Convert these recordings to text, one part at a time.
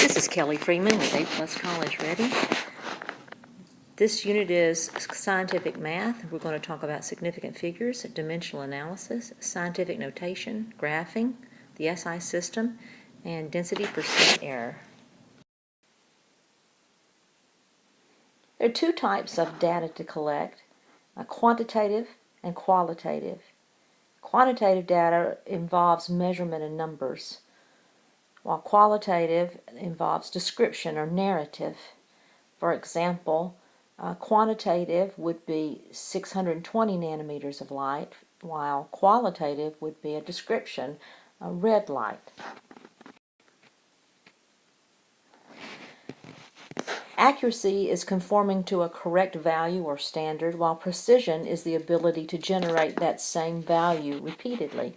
This is Kelly Freeman with A+ College Ready. This unit is scientific math. We're going to talk about significant figures, dimensional analysis, scientific notation, graphing, the SI system, and density percent error. There are two types of data to collect, quantitative and qualitative. Quantitative data involves measurement in numbers, while qualitative involves description or narrative. For example, quantitative would be 620 nanometers of light, while qualitative would be a description, a red light. Accuracy is conforming to a correct value or standard, while precision is the ability to generate that same value repeatedly.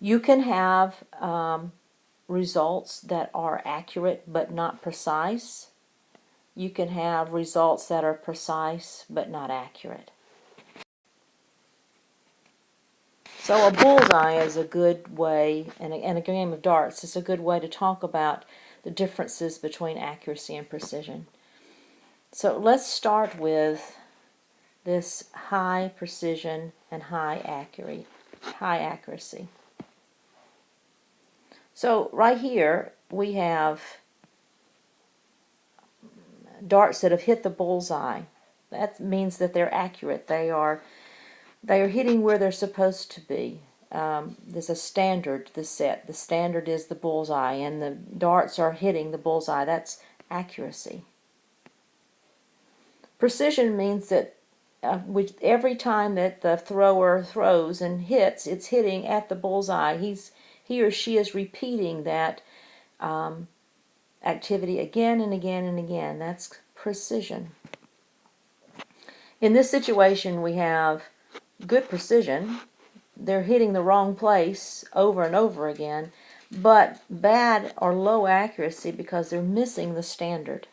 You can have results that are accurate but not precise. You can have results that are precise but not accurate. So a bullseye is a good way, and a game of darts is a good way to talk about the differences between accuracy and precision. So let's start with this high precision and high accuracy. So right here we have darts that have hit the bullseye. That means that they're accurate. They are hitting where they're supposed to be. There's a standard to the set. The standard is the bullseye, and the darts are hitting the bullseye. That's accuracy. Precision means that every time that the thrower throws and hits, it's hitting at the bullseye. He or she is repeating that activity again and again and again. That's precision. In this situation, we have good precision. They're hitting the wrong place over and over again, but bad or low accuracy because they're missing the standard.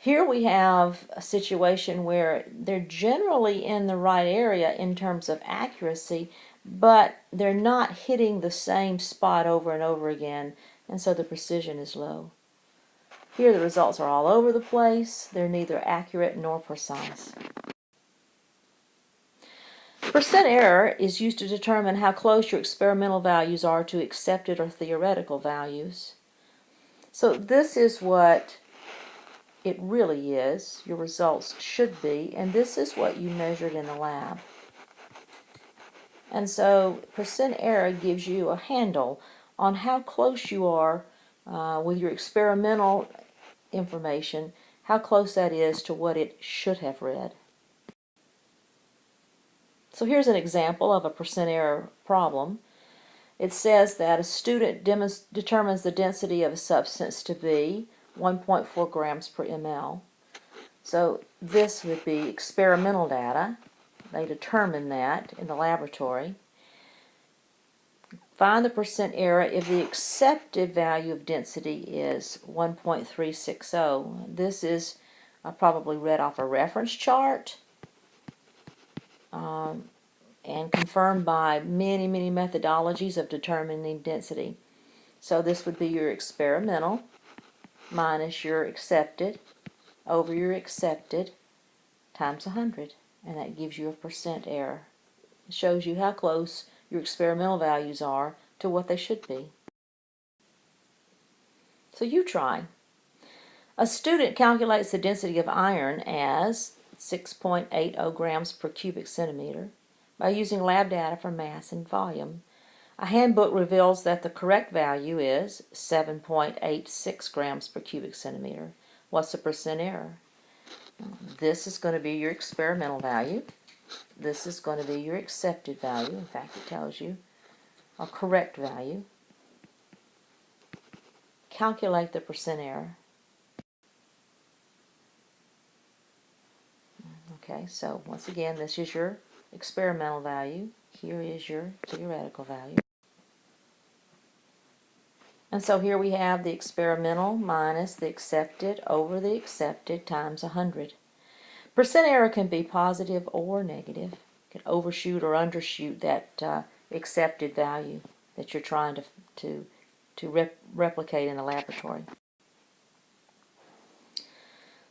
Here we have a situation where they're generally in the right area in terms of accuracy, but they're not hitting the same spot over and over again, and so the precision is low. Here the results are all over the place. They're neither accurate nor precise. Percent error is used to determine how close your experimental values are to accepted or theoretical values. So this is what it really is, your results should be, and this is what you measured in the lab. And so percent error gives you a handle on how close you are with your experimental information, how close that is to what it should have read. So here's an example of a percent error problem. It says that a student determines the density of a substance to be 1.4 grams per ml. So this would be experimental data. They determine that in the laboratory. Find the percent error if the accepted value of density is 1.360. This is probably read off a reference chart and confirmed by many methodologies of determining density. So this would be your experimental minus your accepted over your accepted times 100, and that gives you a percent error. It shows you how close your experimental values are to what they should be. So you try. A student calculates the density of iron as 6.80 grams per cubic centimeter by using lab data for mass and volume. A handbook reveals that the correct value is 7.86 grams per cubic centimeter. What's the percent error? This is going to be your experimental value. This is going to be your accepted value. In fact, it tells you a correct value. Calculate the percent error. Okay, so once again, this is your experimental value. Here is your theoretical value. And so here we have the experimental minus the accepted over the accepted times 100. Percent error can be positive or negative. You can overshoot or undershoot that accepted value that you're trying to to replicate in a laboratory.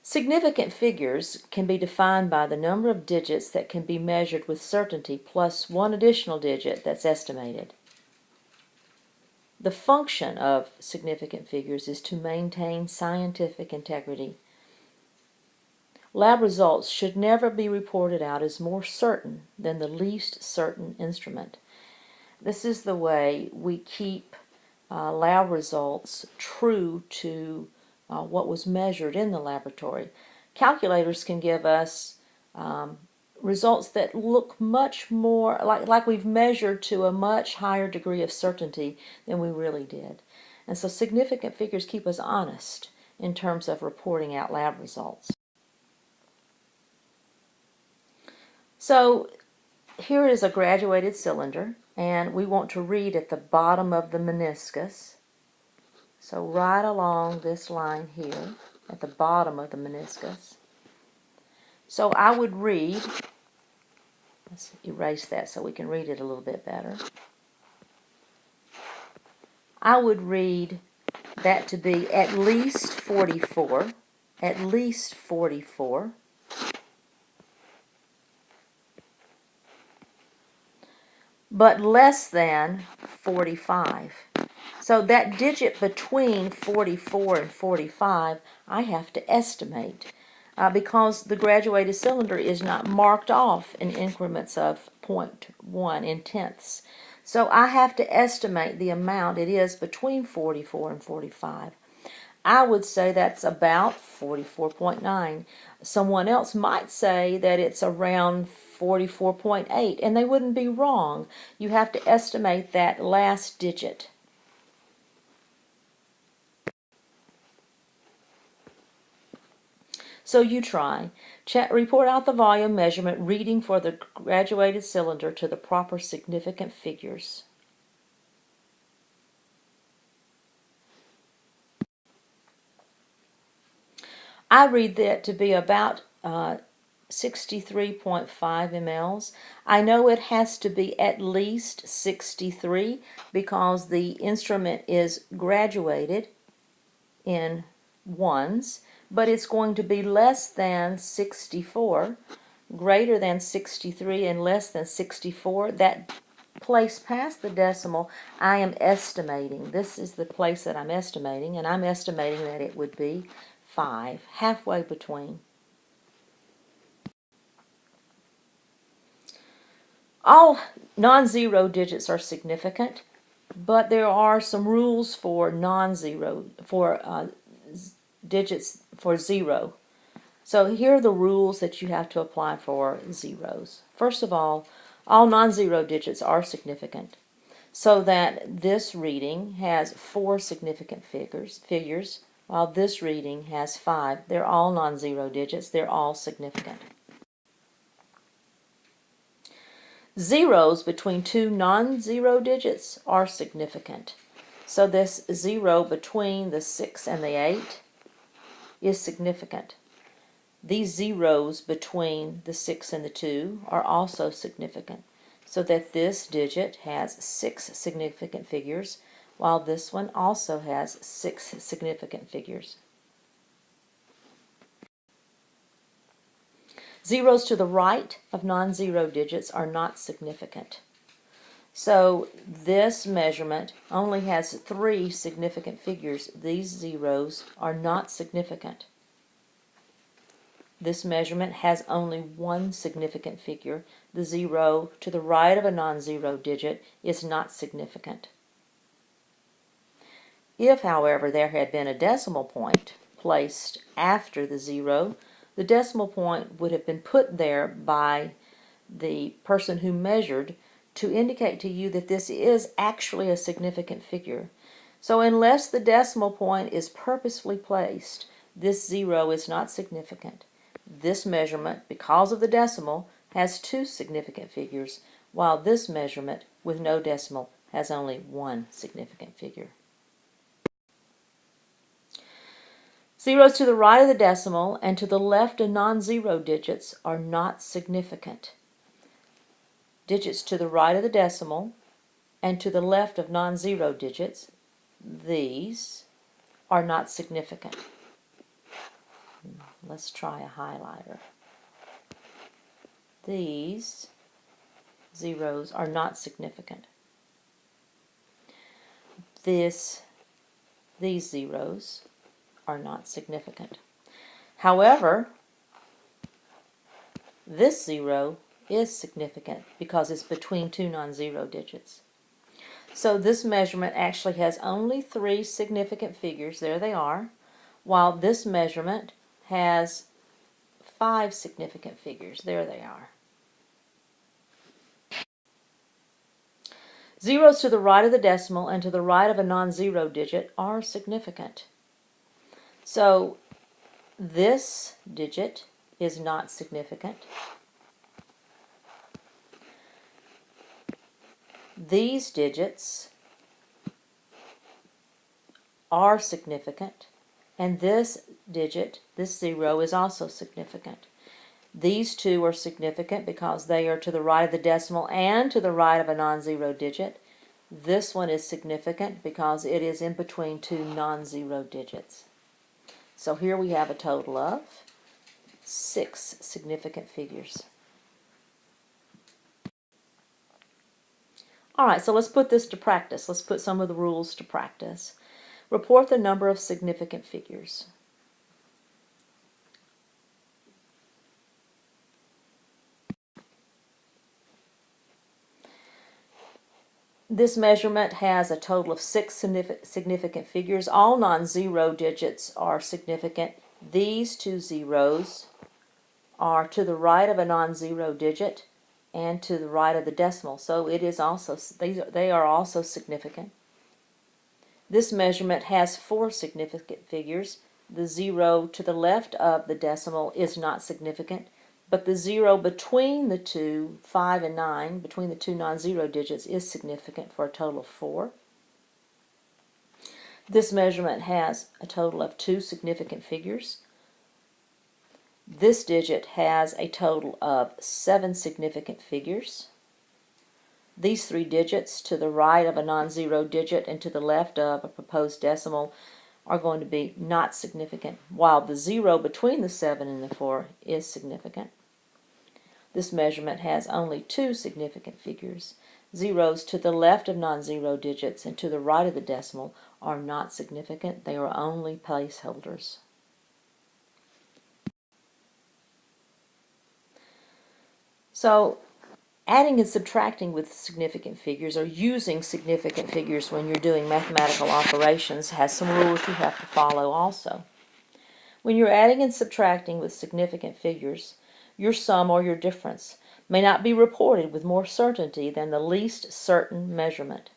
Significant figures can be defined by the number of digits that can be measured with certainty plus one additional digit that's estimated. The function of significant figures is to maintain scientific integrity. Lab results should never be reported out as more certain than the least certain instrument. This is the way we keep lab results true to what was measured in the laboratory. Calculators can give us results that look much more like we've measured to a much higher degree of certainty than we really did. And so significant figures keep us honest in terms of reporting out lab results. So here is a graduated cylinder, and we want to read at the bottom of the meniscus. So right along this line here, at the bottom of the meniscus. So I would read, let's erase that so we can read it a little bit better. I would read that to be at least 44, at least 44, but less than 45. So that digit between 44 and 45, I have to estimate because the graduated cylinder is not marked off in increments of 0.1 in tenths. So I have to estimate the amount it is between 44 and 45. I would say that's about 44.9. Someone else might say that it's around 44.8, and they wouldn't be wrong. You have to estimate that last digit. So you try. Report out the volume measurement reading for the graduated cylinder to the proper significant figures. I read that to be about 63.5 mLs. I know it has to be at least 63 because the instrument is graduated in ones, but it's going to be less than 64, greater than 63, and less than 64. That place past the decimal, I am estimating. This is the place that I'm estimating, and I'm estimating that it would be 5, halfway between. All non-zero digits are significant, but there are some rules for non-zero, for digits for zero. So here are the rules that you have to apply for zeros. First of all non-zero digits are significant, so that this reading has 4 significant figures, while this reading has 5. They're all non-zero digits. They're all significant. Zeros between 2 non-zero digits are significant. So this 0 between the 6 and the 8 is significant. These zeros between the 6 and the 2 are also significant, so that this digit has 6 significant figures, while this one also has 6 significant figures. Zeros to the right of non-zero digits are not significant. So this measurement only has 3 significant figures. These zeros are not significant. This measurement has only 1 significant figure. The 0 to the right of a non-zero digit is not significant. If, however, there had been a decimal point placed after the 0, the decimal point would have been put there by the person who measured to indicate to you that this is actually a significant figure. So unless the decimal point is purposefully placed, this 0 is not significant. This measurement, because of the decimal, has 2 significant figures, while this measurement with no decimal has only 1 significant figure. Zeros to the right of the decimal and to the left of non-zero digits are not significant. Digits to the right of the decimal and to the left of non-zero digits these are not significant. Let's try a highlighter. These zeros are not significant. These zeros are not significant. However, this zero is significant because it's between two non-zero digits. So this measurement actually has only 3 significant figures, there they are, while this measurement has 5 significant figures, there they are. Zeros to the right of the decimal and to the right of a non-zero digit are significant. So this digit is not significant. These digits are significant, and this digit, this zero, is also significant. These two are significant because they are to the right of the decimal and to the right of a non-zero digit. This one is significant because it is in between two non-zero digits. So here we have a total of 6 significant figures. Alright, so let's put this to practice. Let's put some of the rules to practice. Report the number of significant figures. This measurement has a total of 6 significant figures. All non-zero digits are significant. These 2 zeros are to the right of a non-zero digit and to the right of the decimal. So it is also, they are also significant. This measurement has 4 significant figures. The 0 to the left of the decimal is not significant, but the 0 between the two, 5 and 9, between the two non-zero digits, is significant for a total of 4. This measurement has a total of 2 significant figures. This digit has a total of 7 significant figures. These 3 digits to the right of a non-zero digit and to the left of a proposed decimal are going to be not significant, while the 0 between the 7 and the 4 is significant. This measurement has only 2 significant figures. Zeros to the left of non-zero digits and to the right of the decimal are not significant. They are only placeholders. So, adding and subtracting with significant figures, or using significant figures when you're doing mathematical operations, has some rules you have to follow also. When you're adding and subtracting with significant figures, your sum or your difference may not be reported with more certainty than the least certain measurement.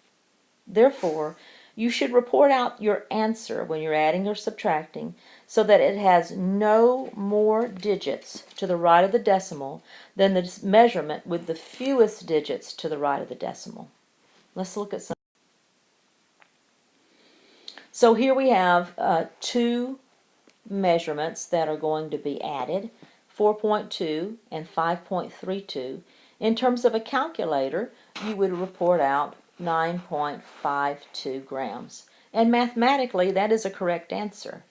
Therefore, you should report out your answer when you're adding or subtracting so that it has no more digits to the right of the decimal than the measurement with the fewest digits to the right of the decimal. Let's look at some. So here we have 2 measurements that are going to be added, 4.2 and 5.32. In terms of a calculator, you would report out 9.52 grams. And mathematically, that is a correct answer.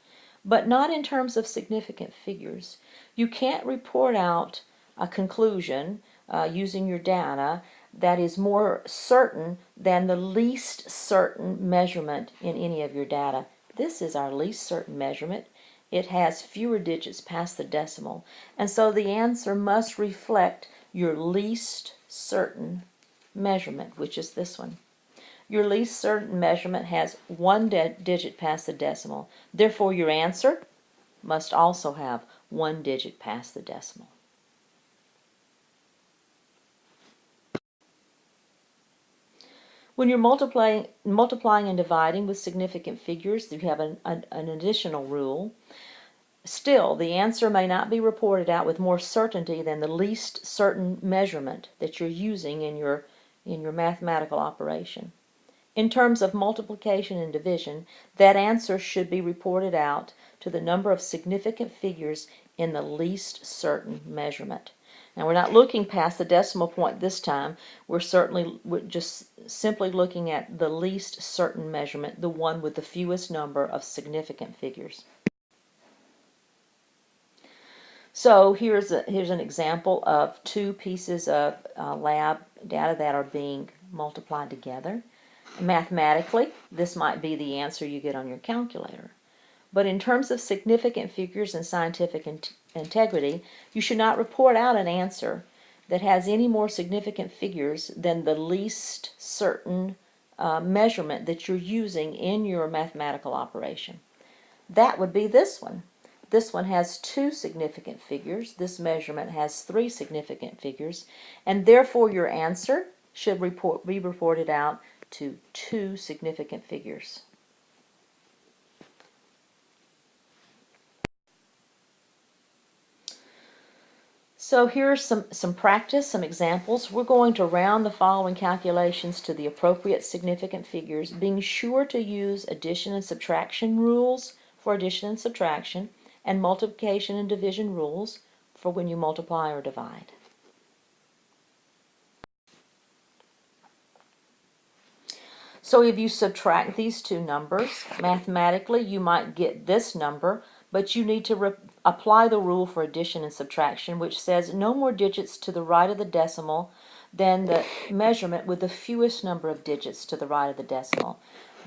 But not in terms of significant figures. You can't report out a conclusion using your data that is more certain than the least certain measurement in any of your data. This is our least certain measurement. It has fewer digits past the decimal. And so the answer must reflect your least certain measurement, which is this one. Your least certain measurement has 1 digit past the decimal. Therefore, your answer must also have 1 digit past the decimal. When you're multiplying and dividing with significant figures, you have an additional rule. Still, the answer may not be reported out with more certainty than the least certain measurement that you're using in your mathematical operation. In terms of multiplication and division, that answer should be reported out to the number of significant figures in the least certain measurement. Now we're not looking past the decimal point this time. We're just simply looking at the least certain measurement, the one with the fewest number of significant figures. So here's an example of two pieces of lab data that are being multiplied together. Mathematically, this might be the answer you get on your calculator. But in terms of significant figures and scientific integrity, you should not report out an answer that has any more significant figures than the least certain measurement that you're using in your mathematical operation. That would be this one. This one has 2 significant figures. This measurement has 3 significant figures, and therefore your answer should be reported out to 2 significant figures. So here's some practice, some examples. We're going to round the following calculations to the appropriate significant figures, being sure to use addition and subtraction rules for addition and subtraction, and multiplication and division rules for when you multiply or divide. So if you subtract these two numbers, mathematically you might get this number, but you need to apply the rule for addition and subtraction, which says no more digits to the right of the decimal than the measurement with the fewest number of digits to the right of the decimal.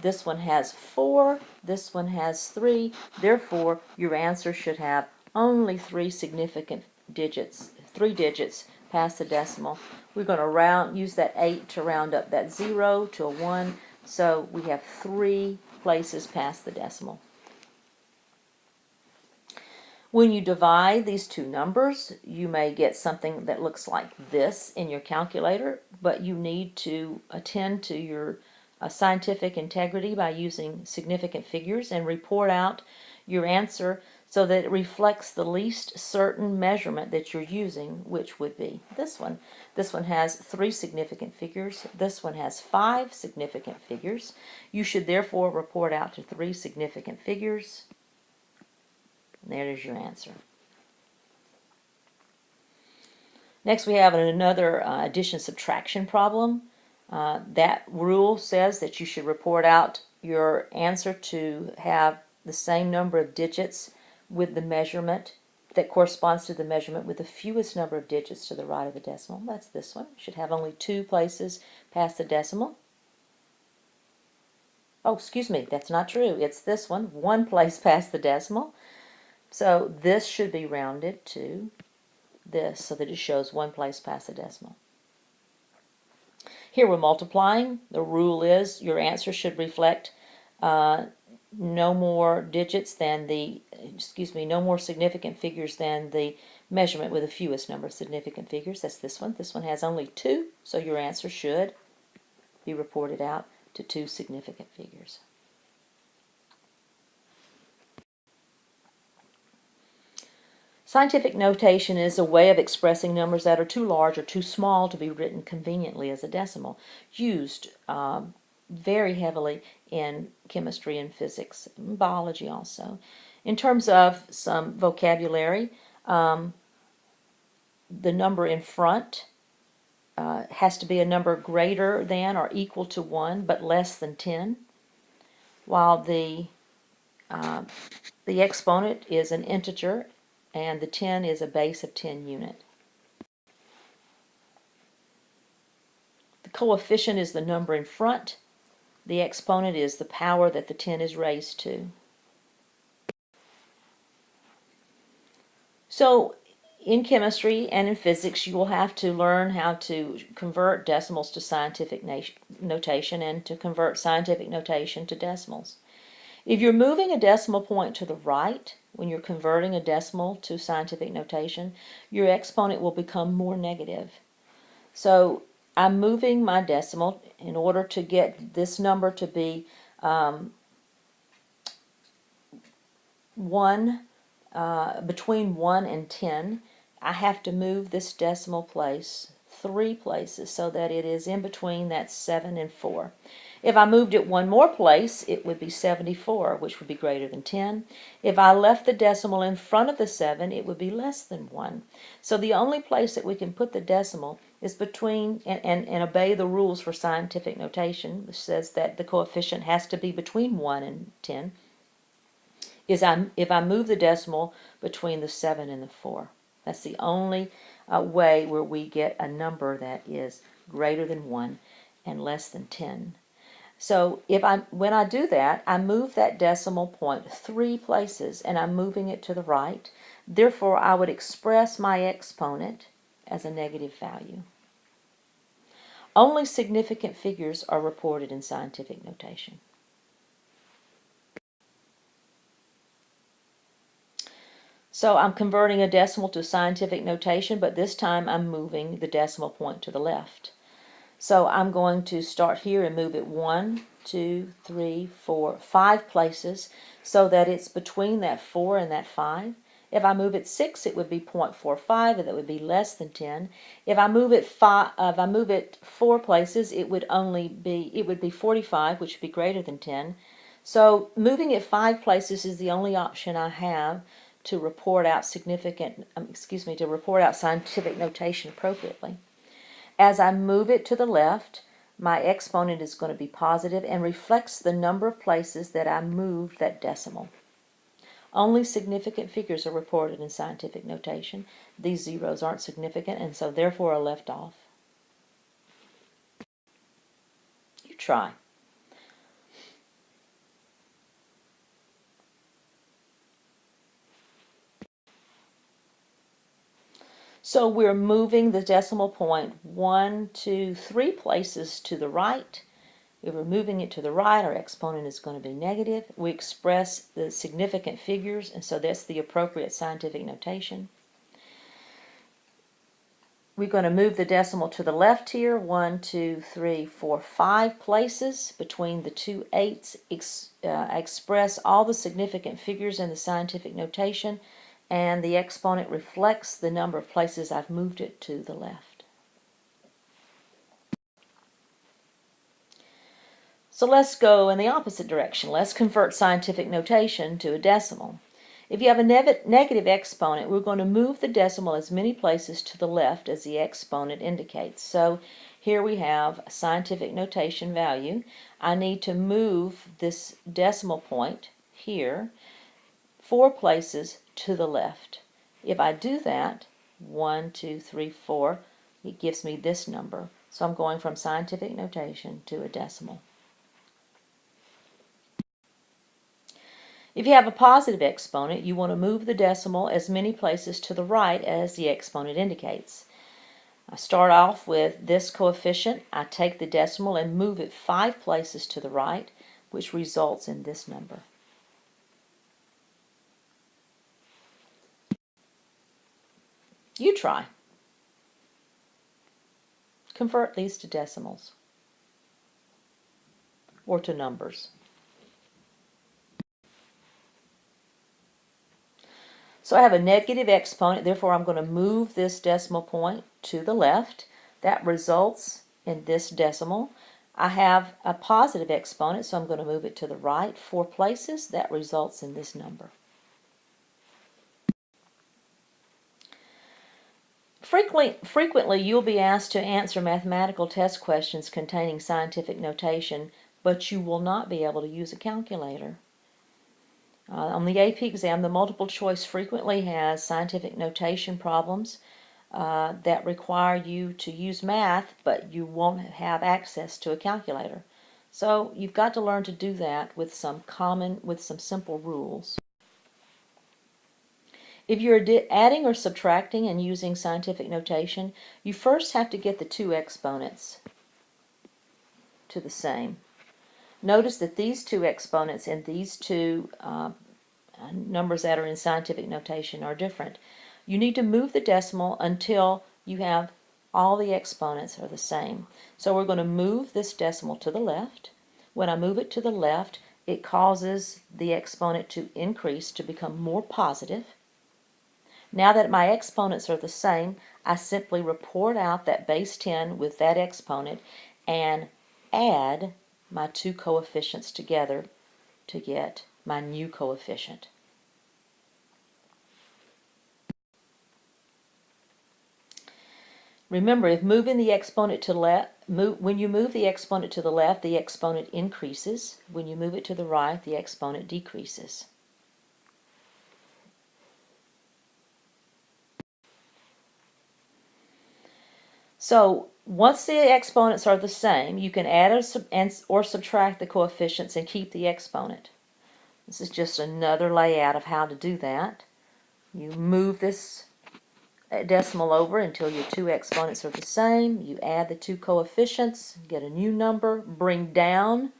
This one has 4, this one has 3, therefore your answer should have only 3 significant digits, 3 digits past the decimal. We're going to use that 8 to round up that 0 to a 1, so we have 3 places past the decimal. When you divide these two numbers, you may get something that looks like this in your calculator, but you need to attend to your scientific integrity by using significant figures and report out your answer so that it reflects the least certain measurement that you're using, which would be this one. This one has 3 significant figures. This one has 5 significant figures. You should therefore report out to 3 significant figures. There is your answer. Next we have another addition-subtraction problem. That rule says that you should report out your answer to have the same number of digits with the measurement that corresponds to the measurement with the fewest number of digits to the right of the decimal. That's this one. It should have only 2 places past the decimal. Oh, excuse me, that's not true. It's this one, 1 place past the decimal. So this should be rounded to this so that it shows 1 place past the decimal. Here we're multiplying. The rule is your answer should reflect no more digits than no more significant figures than the measurement with the fewest number of significant figures. That's this one. This one has only 2, so your answer should be reported out to 2 significant figures. Scientific notation is a way of expressing numbers that are too large or too small to be written conveniently as a decimal, used very heavily in chemistry and physics, and biology also. In terms of some vocabulary, the number in front has to be a number greater than or equal to 1 but less than 10, while the exponent is an integer and the 10 is a base of 10 unit. The coefficient is the number in front. The exponent is the power that the 10 is raised to. So in chemistry and in physics, you will have to learn how to convert decimals to scientific notation and to convert scientific notation to decimals. If you're moving a decimal point to the right, when you're converting a decimal to scientific notation, your exponent will become more negative. So I'm moving my decimal in order to get this number to be between 1 and 10. I have to move this decimal place 3 places so that it is in between that 7 and 4. If I moved it one more place, it would be 74, which would be greater than 10. If I left the decimal in front of the 7, it would be less than 1. So the only place that we can put the decimal is between, and obey the rules for scientific notation, which says that the coefficient has to be between 1 and 10, if I move the decimal between the 7 and the 4. That's the only way where we get a number that is greater than 1 and less than 10. So when I do that, I move that decimal point 3 places, and I'm moving it to the right. Therefore, I would express my exponent as a negative value. Only significant figures are reported in scientific notation. So I'm converting a decimal to scientific notation, but this time I'm moving the decimal point to the left. So I'm going to start here and move it 1, 2, 3, 4, 5 places so that it's between that 4 and that 5. If I move it 6, it would be 0.45, and that would be less than 10. If I move it 4 places, it would be 45, which would be greater than 10. So moving it 5 places is the only option I have to report out to report out scientific notation appropriately. As I move it to the left, my exponent is going to be positive and reflects the number of places that I moved that decimal. Only significant figures are reported in scientific notation. These zeros aren't significant and so therefore are left off. You try. So we're moving the decimal point 1, 2, 3 places to the right. If we're moving it to the right, our exponent is going to be negative. We express the significant figures, and so that's the appropriate scientific notation. We're going to move the decimal to the left here, 1, 2, 3, 4, 5 places between the two eights. Express all the significant figures in the scientific notation, and the exponent reflects the number of places I've moved it to the left. So let's go in the opposite direction. Let's convert scientific notation to a decimal. If you have a negative exponent, we're going to move the decimal as many places to the left as the exponent indicates. So here we have a scientific notation value. I need to move this decimal point here 4 places to the left. If I do that, 1, 2, 3, 4, it gives me this number. So I'm going from scientific notation to a decimal. If you have a positive exponent, you want to move the decimal as many places to the right as the exponent indicates. I start off with this coefficient. I take the decimal and move it 5 places to the right, which results in this number. You try. Convert these to decimals or to numbers. So I have a negative exponent, therefore I'm going to move this decimal point to the left. That results in this decimal. I have a positive exponent, so I'm going to move it to the right 4 places. That results in this number. Frequently you'll be asked to answer mathematical test questions containing scientific notation, but you will not be able to use a calculator. On the AP exam, the multiple choice frequently has scientific notation problems that require you to use math, but you won't have access to a calculator. So you've got to learn to do that with some simple rules. If you're adding or subtracting and using scientific notation, you first have to get the two exponents to the same. Notice that these two exponents and these two numbers that are in scientific notation are different. You need to move the decimal until you have all the exponents are the same. So we're going to move this decimal to the left. When I move it to the left, it causes the exponent to increase to become more positive. Now that my exponents are the same, I simply report out that base 10 with that exponent and add my two coefficients together to get my new coefficient. Remember, if moving the exponent to when you move the exponent to the left, the exponent increases. When you move it to the right, the exponent decreases. So once the exponents are the same, you can add or subtract the coefficients and keep the exponent. This is just another layout of how to do that. You move this decimal over until your two exponents are the same. You add the two coefficients, get a new number, bring down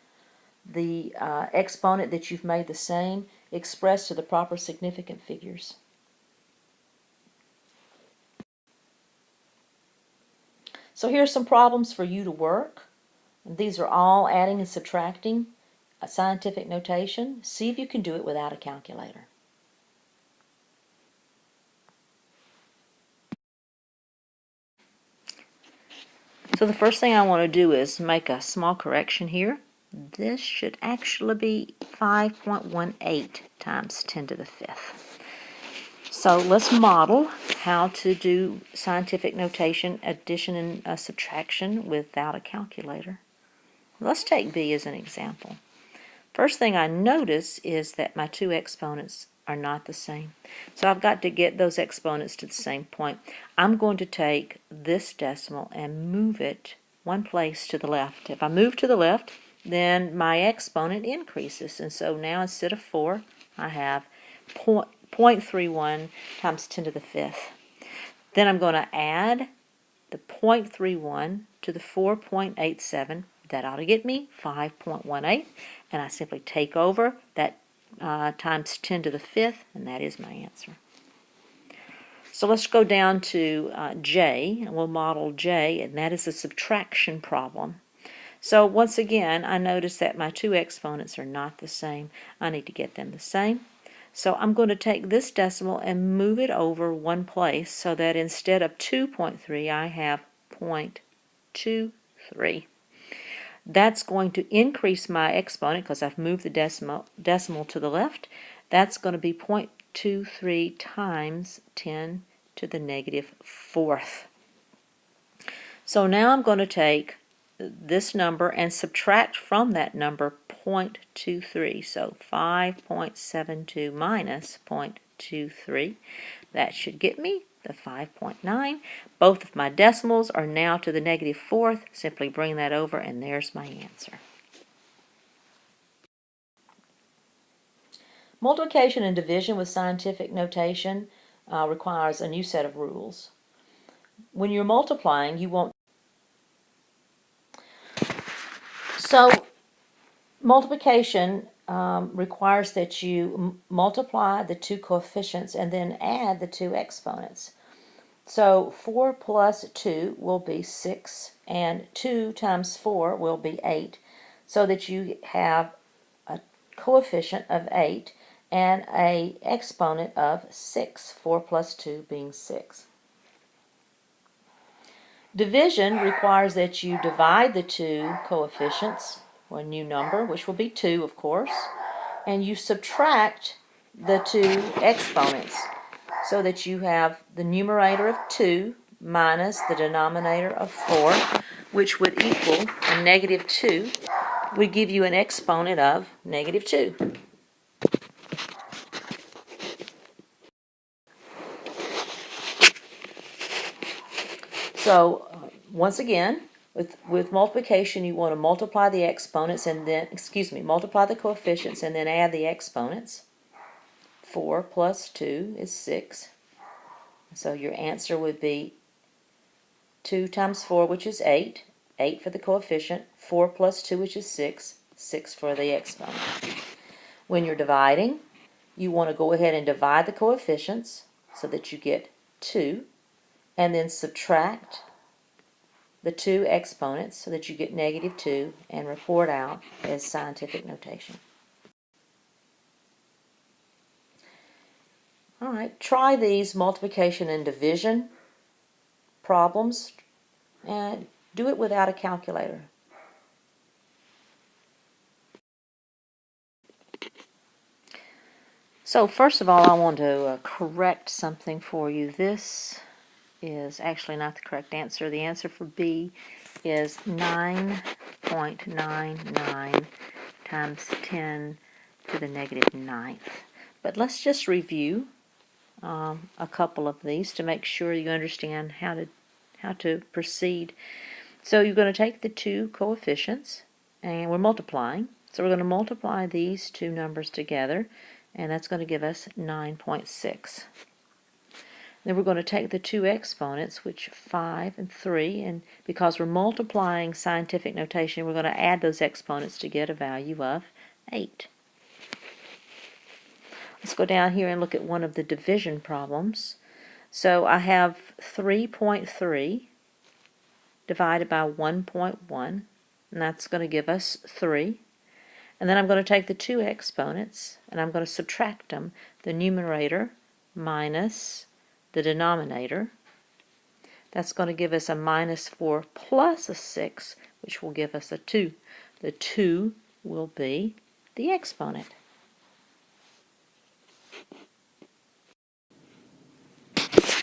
the exponent that you've made the same, express to the proper significant figures. So here are some problems for you to work. And these are all adding and subtracting, a scientific notation. See if you can do it without a calculator. So the first thing I want to do is make a small correction here. This should actually be 5.18 times 10 to the 5th. So let's model how to do scientific notation, addition and subtraction without a calculator. Let's take B as an example. First thing I notice is that my two exponents are not the same. So I've got to get those exponents to the same point. I'm going to take this decimal and move it one place to the left. If I move to the left, then my exponent increases. And so now instead of 4, I have 0.31 times 10 to the 5th. Then I'm going to add the 0.31 to the 4.87. That ought to get me 5.18. And I simply take over that times 10 to the 5th, and that is my answer. So let's go down to J, and we'll model J, and that is a subtraction problem. So once again, I notice that my two exponents are not the same. I need to get them the same. So I'm going to take this decimal and move it over one place so that instead of 2.3, I have 0.23. That's going to increase my exponent because I've moved the decimal to the left. That's going to be 0.23 times 10 to the negative 4th. So now I'm going to take this number and subtract from that number 0.23. So 5.72 minus 0.23. That should get me the 5.9. Both of my decimals are now to the negative 4th. Simply bring that over and there's my answer. Multiplication and division with scientific notation requires a new set of rules. When you're multiplying, you want... So multiplication requires that you multiply the two coefficients and then add the two exponents. So 4 plus 2 will be 6, and 2 times 4 will be 8, so that you have a coefficient of 8 and an exponent of 6, 4 plus 2 being 6. Division requires that you divide the two coefficients, or a new number, which will be 2, of course, and you subtract the two exponents, so that you have the numerator of 2 minus the denominator of 4, which would equal a negative 2, would give you an exponent of negative 2. So, once again, with multiplication, you want to multiply the exponents and then, multiply the coefficients and then add the exponents. 4 plus 2 is 6. So your answer would be 2 times 4, which is 8. 8 for the coefficient. 4 plus 2, which is 6. 6 for the exponent. When you're dividing, you want to go ahead and divide the coefficients so that you get 2. And then subtract the two exponents so that you get negative 2 and report out as scientific notation. All right, try these multiplication and division problems and do it without a calculator. So first of all, I want to correct something for you. This is actually not the correct answer. The answer for B is 9.99 times 10 to the negative ninth. But let's just review a couple of these to make sure you understand how to proceed. So you're going to take the two coefficients, and we're multiplying. So we're going to multiply these two numbers together, and that's going to give us 9.6. Then we're going to take the two exponents, which 5 and 3, and because we're multiplying scientific notation, we're going to add those exponents to get a value of 8. Let's go down here and look at one of the division problems. So I have 3.3 divided by 1.1, and that's going to give us 3. And then I'm going to take the two exponents, and I'm going to subtract them, the numerator minus the denominator. That's going to give us a minus 4 plus a 6, which will give us a 2. The 2 will be the exponent.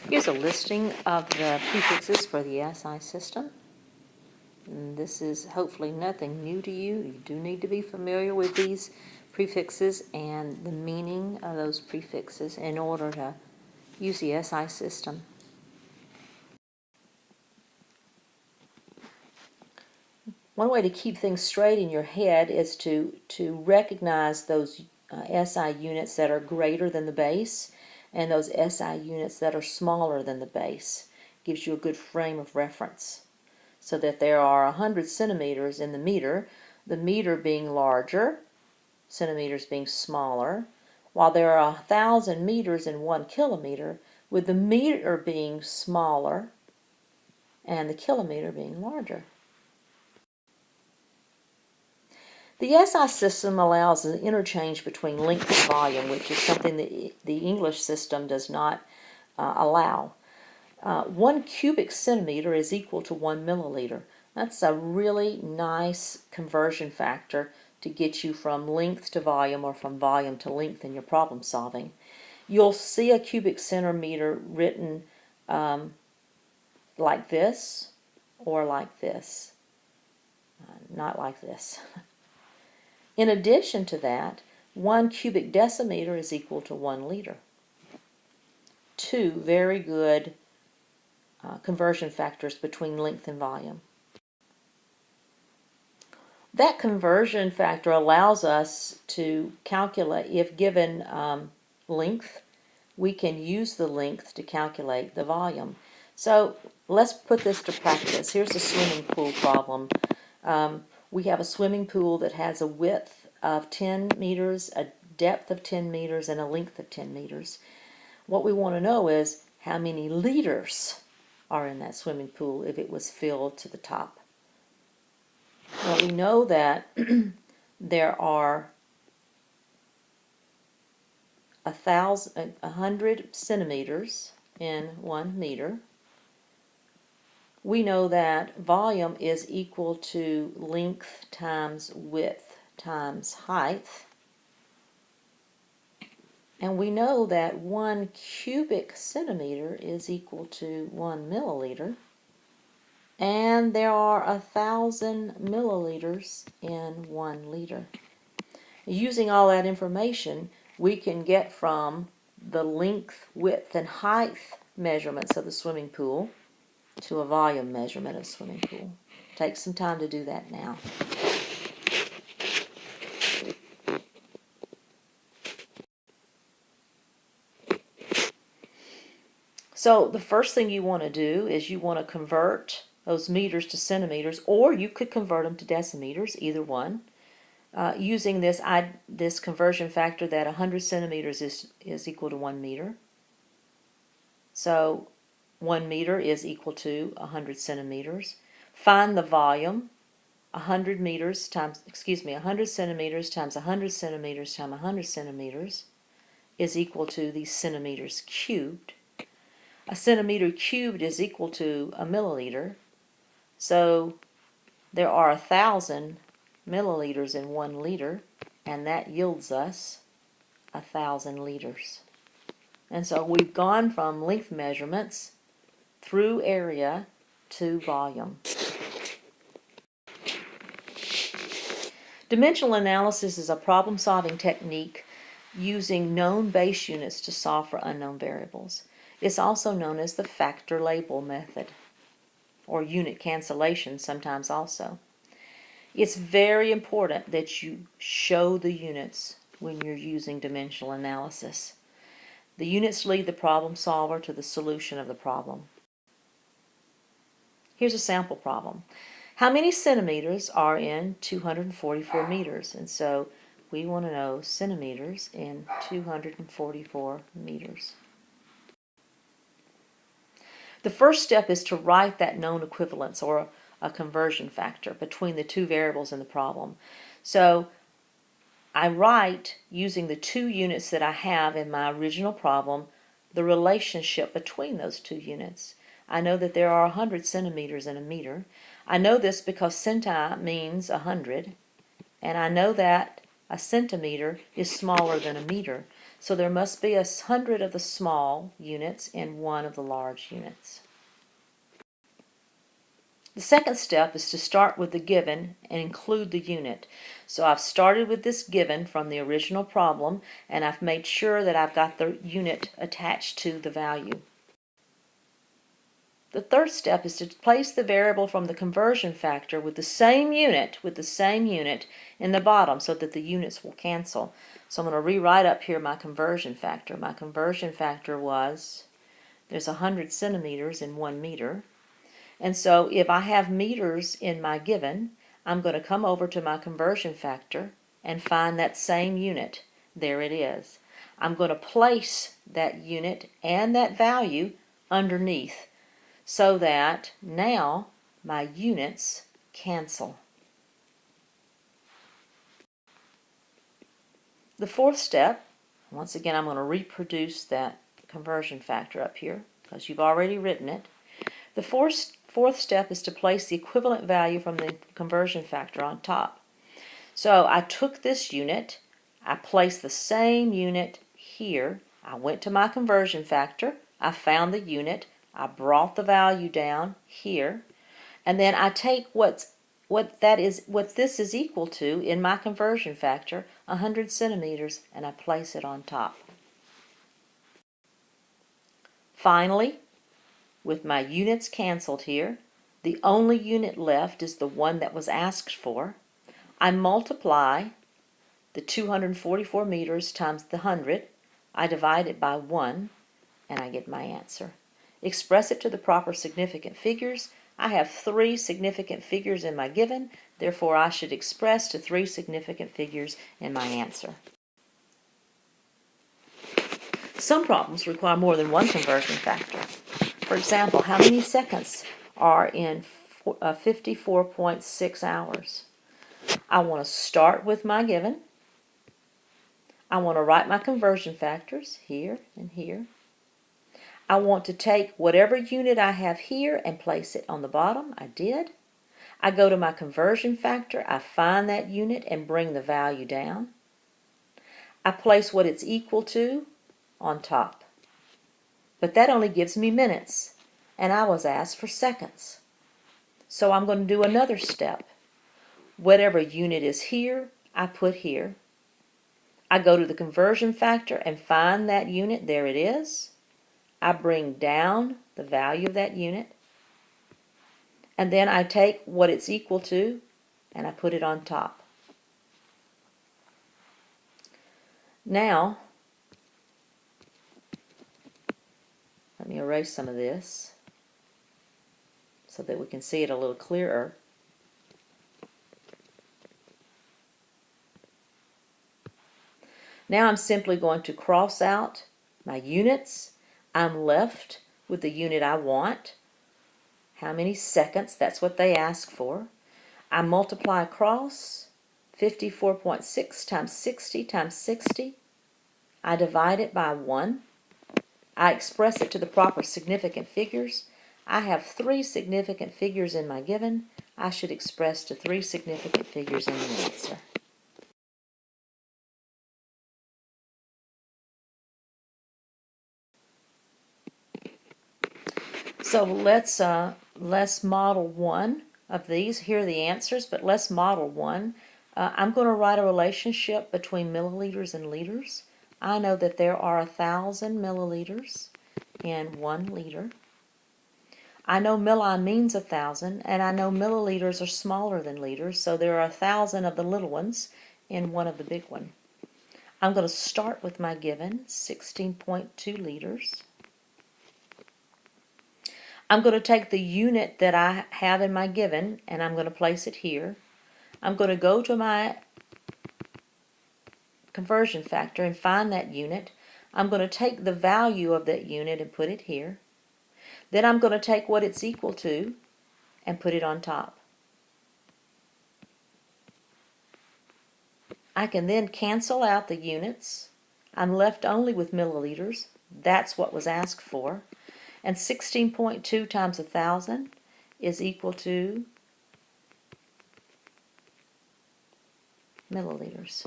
Here's a listing of the prefixes for the SI system. And this is hopefully nothing new to you. You do need to be familiar with these prefixes and the meaning of those prefixes in order to use the SI system. One way to keep things straight in your head is to recognize those SI units that are greater than the base and those SI units that are smaller than the base. Gives you a good frame of reference. So that there are 100 centimeters in the meter being larger, centimeters being smaller, while there are 1,000 meters in 1 kilometer, with the meter being smaller and the kilometer being larger. The SI system allows an interchange between length and volume, which is something that the English system does not allow. 1 cubic centimeter is equal to 1 milliliter. That's a really nice conversion factor to get you from length to volume or from volume to length in your problem solving. You'll see a cubic centimeter written like this or like this, not like this. In addition to that, 1 cubic decimeter is equal to 1 liter. Two very good conversion factors between length and volume. That conversion factor allows us to calculate, if given length, we can use the length to calculate the volume. So let's put this to practice. Here's a swimming pool problem. We have a swimming pool that has a width of 10 meters, a depth of 10 meters, and a length of 10 meters. What we want to know is how many liters are in that swimming pool if it was filled to the top. Well, we know that there are 100 centimeters in 1 meter. We know that volume is equal to length times width times height. And we know that 1 cubic centimeter is equal to 1 milliliter. And there are 1,000 milliliters in 1 liter. Using all that information, we can get from the length, width, and height measurements of the swimming pool to a volume measurement of the swimming pool. Take some time to do that now. So the first thing you want to do is you want to convert those meters to centimeters, or you could convert them to decimeters, either one, using this conversion factor that 100 centimeters is equal to 1 meter. So 1 meter is equal to 100 centimeters. Find the volume. 100 centimeters times 100 centimeters times 100 centimeters is equal to the centimeters cubed. A centimeter cubed is equal to a milliliter. So there are 1,000 milliliters in 1 liter, and that yields us 1,000 liters. And so we've gone from length measurements through area to volume. Dimensional analysis is a problem-solving technique using known base units to solve for unknown variables. It's also known as the factor label method, or unit cancellation sometimes also. It's very important that you show the units when you're using dimensional analysis. The units lead the problem solver to the solution of the problem. Here's a sample problem. How many centimeters are in 244 meters? And so we want to know centimeters in 244 meters. The first step is to write that known equivalence, or a conversion factor, between the two variables in the problem. So I write, using the two units that I have in my original problem, the relationship between those two units. I know that there are 100 centimeters in a meter. I know this because centi means 100, and I know that a centimeter is smaller than a meter. So there must be 100 of the small units and 1 of the large units. The second step is to start with the given and include the unit. So I've started with this given from the original problem, and I've made sure that I've got the unit attached to the value. The third step is to place the variable from the conversion factor with the same unit in the bottom so that the units will cancel. So I'm going to rewrite up here my conversion factor. My conversion factor was, there's 100 centimeters in 1 meter. And so if I have meters in my given, I'm going to come over to my conversion factor and find that same unit. There it is. I'm going to place that unit and that value underneath, so that now my units cancel. The fourth step, once again I'm going to reproduce that conversion factor up here because you've already written it. The fourth step is to place the equivalent value from the conversion factor on top. So I took this unit, I placed the same unit here, I went to my conversion factor, I found the unit, I brought the value down here, and then I take what this is equal to in my conversion factor, 100 centimeters, and I place it on top. Finally, with my units canceled here, the only unit left is the one that was asked for. I multiply the 244 meters times the 100, I divide it by 1, and I get my answer. Express it to the proper significant figures. I have 3 significant figures in my given, therefore I should express to 3 significant figures in my answer. Some problems require more than one conversion factor. For example, how many seconds are in 54.6 hours? I want to start with my given. I want to write my conversion factors here and here. I want to take whatever unit I have here and place it on the bottom. I did. I go to my conversion factor. I find that unit and bring the value down. I place what it's equal to on top. But that only gives me minutes, and I was asked for seconds. So I'm going to do another step. Whatever unit is here, I put here. I go to the conversion factor and find that unit. There it is. I bring down the value of that unit, and then I take what it's equal to and I put it on top. Now, let me erase some of this so that we can see it a little clearer. Now I'm simply going to cross out my units. I'm left with the unit I want. How many seconds? That's what they ask for. I multiply across 54.6 times 60 times 60. I divide it by 1. I express it to the proper significant figures. I have 3 significant figures in my given. I should express to 3 significant figures in the answer. So let's model one of these. Here are the answers, but let's model one. I'm going to write a relationship between milliliters and liters. I know that there are 1,000 milliliters in 1 liter. I know milli means 1,000, and I know milliliters are smaller than liters, so there are 1,000 of the little ones in one of the big one. I'm going to start with my given, 16.2 liters. I'm going to take the unit that I have in my given, and I'm going to place it here. I'm going to go to my conversion factor and find that unit. I'm going to take the value of that unit and put it here. Then I'm going to take what it's equal to and put it on top. I can then cancel out the units. I'm left only with milliliters. That's what was asked for. And 16.2 times 1,000 is equal to milliliters.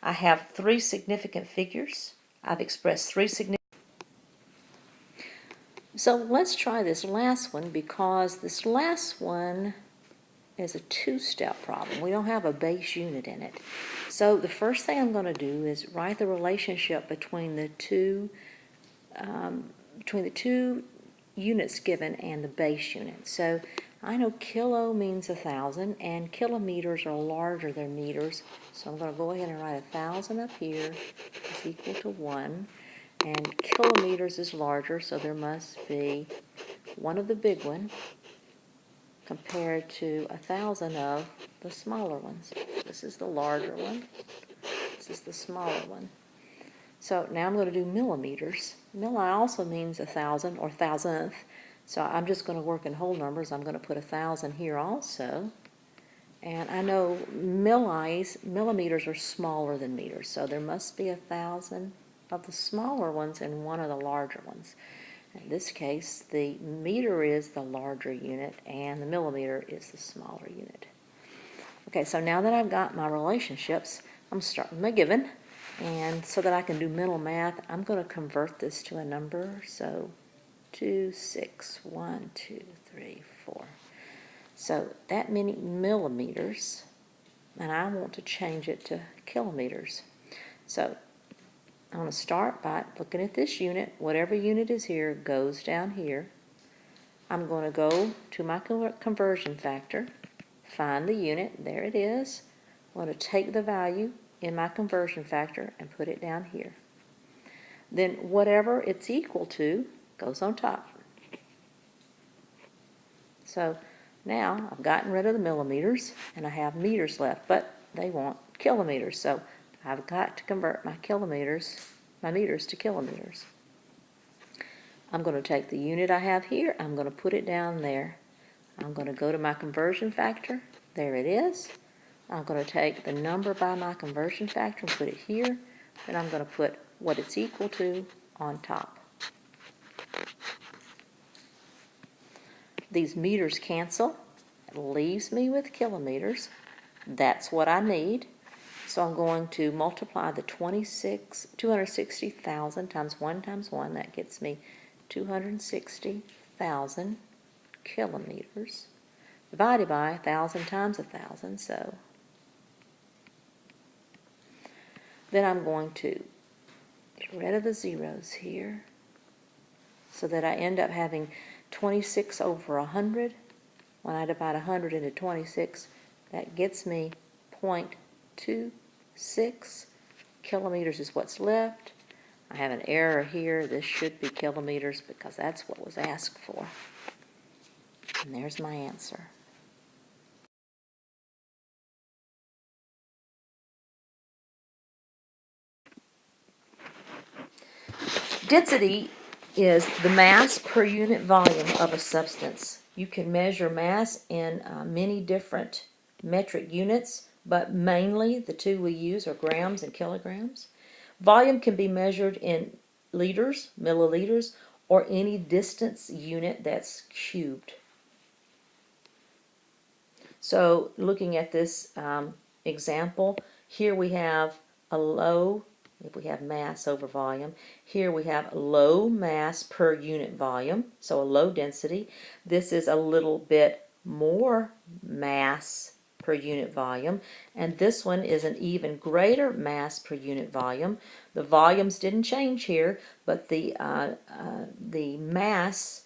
I have 3 significant figures. I've expressed 3 significant. So let's try this last one, because this last one is a 2-step problem. We don't have a base unit in it. So the first thing I'm going to do is write the relationship between the two units given and the base unit. So I know kilo means 1,000, and kilometers are larger than meters. So I'm going to go ahead and write 1,000 up here is equal to 1. And kilometers is larger, so there must be one of the big one compared to 1,000 of the smaller ones. This is the larger one. This is the smaller one. So now I'm going to do millimeters. Milli also means 1,000 or thousandth. So I'm just going to work in whole numbers. I'm going to put 1,000 here also. And I know millimeters are smaller than meters. So there must be 1,000 of the smaller ones and one of the larger ones. In this case, the meter is the larger unit and the millimeter is the smaller unit. Okay, so now that I've got my relationships, I'm starting my given. And so that I can do mental math, I'm going to convert this to a number. So 2, 6, 1, 2, 3, 4. So that many millimeters, and I want to change it to kilometers. So I'm going to start by looking at this unit. Whatever unit is here goes down here. I'm going to go to my conversion factor, find the unit, there it is. I'm going to take the value in my conversion factor and put it down here. Then whatever it's equal to goes on top. So now I've gotten rid of the millimeters and I have meters left, but they want kilometers. So I've got to convert my meters to kilometers. I'm going to take the unit I have here, I'm going to put it down there. I'm going to go to my conversion factor, there it is. I'm going to take the number by my conversion factor and put it here. Then I'm going to put what it's equal to on top. These meters cancel. It leaves me with kilometers. That's what I need. So I'm going to multiply the 260,000 times 1 times 1. That gets me 260,000 kilometers divided by 1,000 times 1,000. So then I'm going to get rid of the zeros here so that I end up having 26 over 100. When I divide 100 into 26, that gets me 0.26 kilometers is what's left. I have an error here. This should be kilometers because that's what was asked for. And there's my answer. Density is the mass per unit volume of a substance. You can measure mass in many different metric units, but mainly the two we use are grams and kilograms. Volume can be measured in liters, milliliters, or any distance unit that's cubed. So looking at this example, here we have a low if we have mass over volume. Here we have low mass per unit volume, so a low density. This is a little bit more mass per unit volume, and this one is an even greater mass per unit volume. The volumes didn't change here, but the mass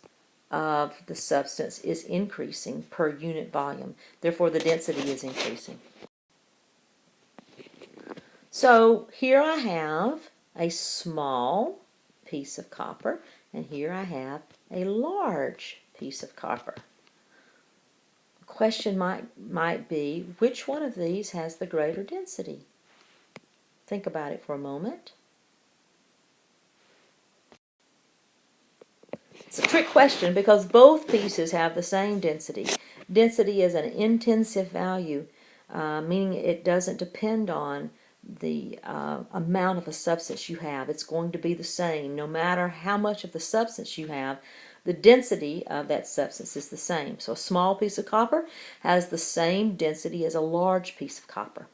of the substance is increasing per unit volume. Therefore, the density is increasing. So here I have a small piece of copper, and here I have a large piece of copper. The question might be, which one of these has the greater density? Think about it for a moment. It's a trick question because both pieces have the same density. Density is an intensive value, meaning it doesn't depend on the amount of a substance you have. It's going to be the same. No matter how much of the substance you have, the density of that substance is the same. So a small piece of copper has the same density as a large piece of copper.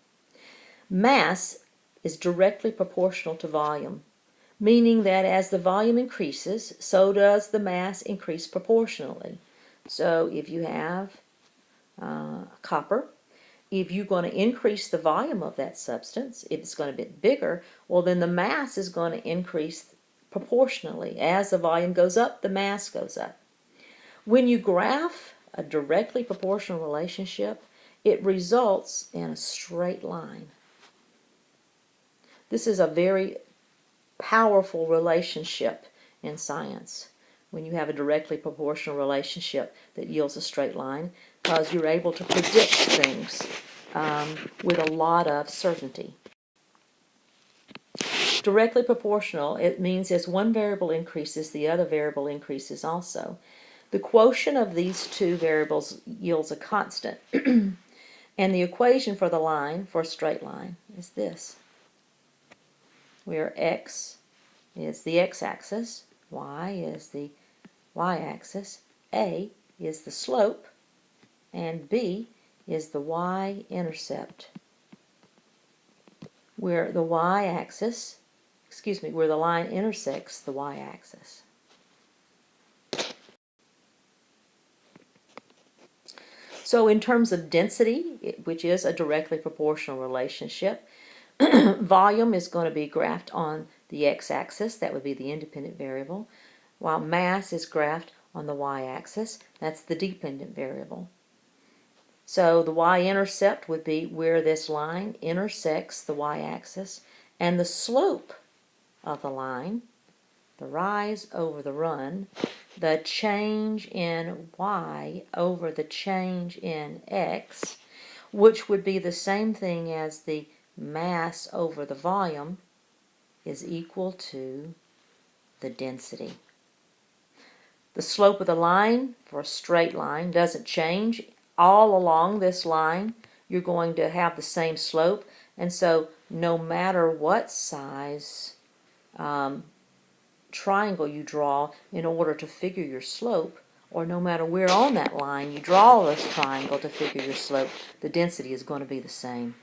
Mass is directly proportional to volume, meaning that as the volume increases, so does the mass increase proportionally. So if you have copper, if you're going to increase the volume of that substance, if it's going to be bigger, well then the mass is going to increase proportionally. As the volume goes up, the mass goes up. When you graph a directly proportional relationship, it results in a straight line. This is a very powerful relationship in science when you have a directly proportional relationship that yields a straight line, because you're able to predict things with a lot of certainty. Directly proportional, it means as one variable increases, the other variable increases also. The quotient of these two variables yields a constant, and the equation for the line, for a straight line, is this, where x is the x-axis, y is the y-axis, a is the slope, and b is the y-intercept, where the y-axis, where the line intersects the y-axis. So in terms of density, which is a directly proportional relationship, volume is going to be graphed on the x-axis, that would be the independent variable, while mass is graphed on the y-axis, that's the dependent variable. So the y-intercept would be where this line intersects the y-axis, and the slope of the line, the rise over the run, the change in y over the change in x, which would be the same thing as the mass over the volume, is equal to the density. The slope of the line for a straight line doesn't change. All along this line, you're going to have the same slope, and so no matter what size triangle you draw in order to figure your slope, or no matter where on that line you draw this triangle to figure your slope, the density is going to be the same.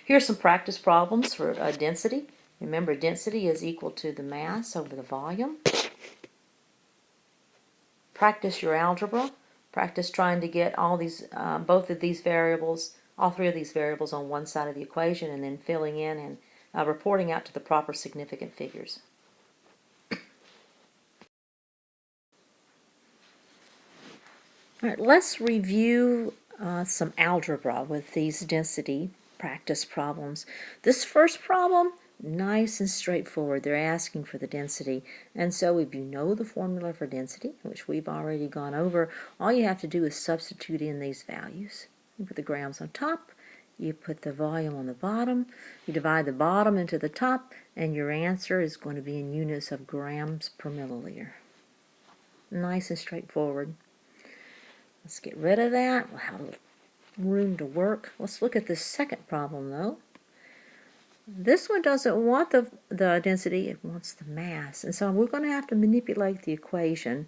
Here's some practice problems for density. Remember, density is equal to the mass over the volume. Practice your algebra. Practice trying to get all these, both of these variables, all three of these variables on one side of the equation, and then filling in and reporting out to the proper significant figures. All right, let's review some algebra with these density practice problems. This first problem, nice and straightforward. They're asking for the density, and so if you know the formula for density, which we've already gone over, all you have to do is substitute in these values. You put the grams on top, you put the volume on the bottom, you divide the bottom into the top, and your answer is going to be in units of grams per milliliter. Nice and straightforward. Let's get rid of that. We'll have a little room to work. Let's look at the second problem, though. This one doesn't want the density, it wants the mass. And so we're going to have to manipulate the equation.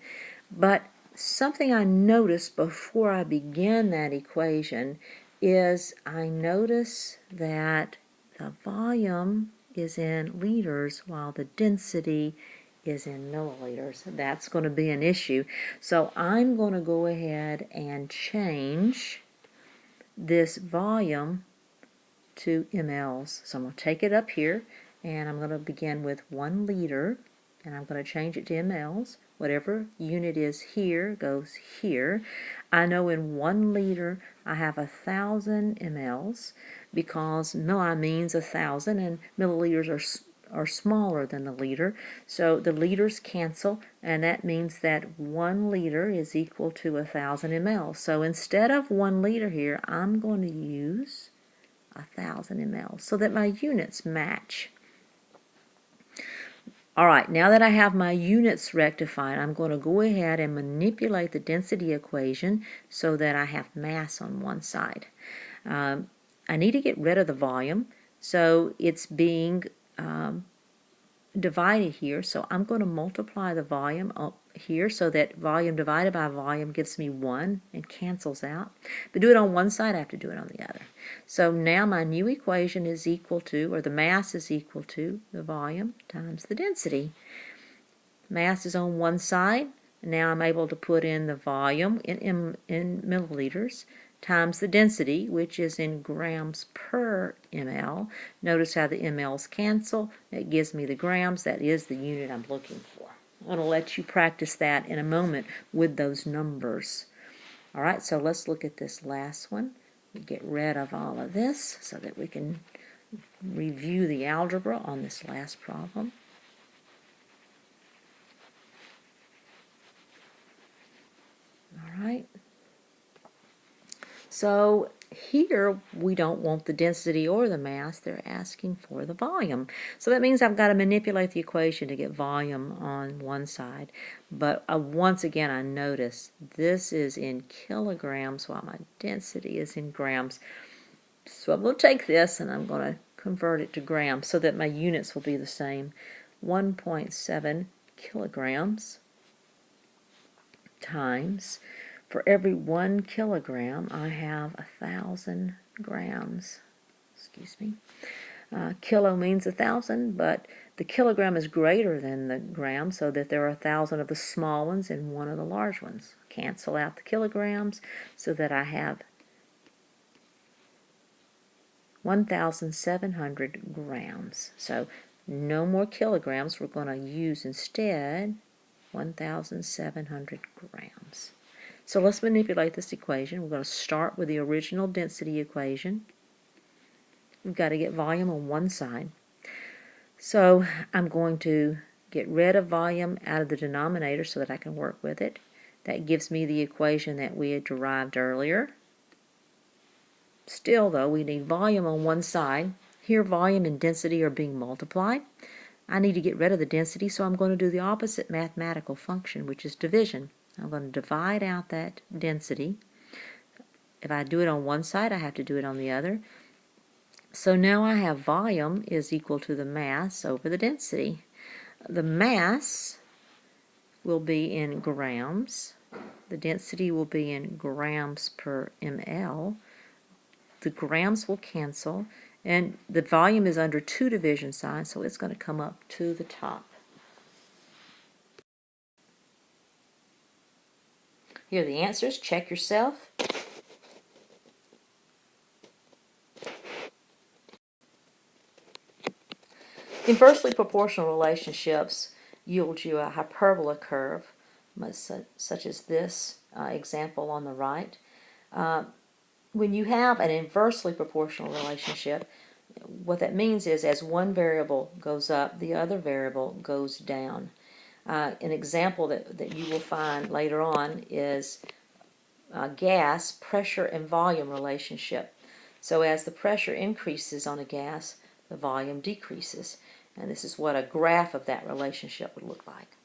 But something I noticed before I began that equation is I notice that the volume is in liters while the density is in milliliters. That's going to be an issue. So I'm going to go ahead and change this volume to mLs. So I'm going to take it up here, and I'm going to begin with 1 liter, and I'm going to change it to mLs. Whatever unit is here goes here. I know in 1 liter I have 1,000 mLs because milli means 1,000 and milliliters are smaller than the liter. So the liters cancel, and that means that 1 liter is equal to 1,000 mLs. So instead of 1 liter here, I'm going to use 1,000 mLs so that my units match. Alright, now that I have my units rectified, I'm going to go ahead and manipulate the density equation so that I have mass on one side. I need to get rid of the volume, so it's being divided here, so I'm going to multiply the volume up here so that volume divided by volume gives me 1 and cancels out. But do it on one side, I have to do it on the other. So now my new equation is equal to, or the mass is equal to, the volume times the density. Mass is on one side, and now I'm able to put in the volume in milliliters times the density, which is in grams per ml. Notice how the mLs cancel. It gives me the grams. That is the unit I'm looking for. I'm going to let you practice that in a moment with those numbers. All right, so let's look at this last one. We get rid of all of this so that we can review the algebra on this last problem. All right. So here we don't want the density or the mass, they're asking for the volume. So that means I've got to manipulate the equation to get volume on one side. But once again I notice this is in kilograms while my density is in grams. So I'm going to take this and I'm going to convert it to grams so that my units will be the same. 1.7 kilograms times, for every 1 kilogram, I have 1,000 grams. Excuse me. Kilo means 1,000, but the kilogram is greater than the gram, so that there are 1,000 of the small ones and 1 of the large ones. Cancel out the kilograms so that I have 1,700 grams. So no more kilograms. We're going to use instead 1,700 grams. So let's manipulate this equation. We're going to start with the original density equation. We've got to get volume on one side. So I'm going to get rid of volume out of the denominator so that I can work with it. That gives me the equation that we had derived earlier. Still, though, we need volume on one side. Here, volume and density are being multiplied. I need to get rid of the density, so I'm going to do the opposite mathematical function, which is division. I'm going to divide out that density. If I do it on one side, I have to do it on the other. So now I have volume is equal to the mass over the density. The mass will be in grams. The density will be in grams per ml. The grams will cancel. And the volume is under 2 division signs, so it's going to come up to the top. Here are the answers. Check yourself. Inversely proportional relationships yield you a hyperbola curve, such as this example on the right. When you have an inversely proportional relationship, what that means is as one variable goes up, the other variable goes down. An example that you will find later on is gas, pressure, and volume relationship. So as the pressure increases on a gas, the volume decreases. And this is what a graph of that relationship would look like.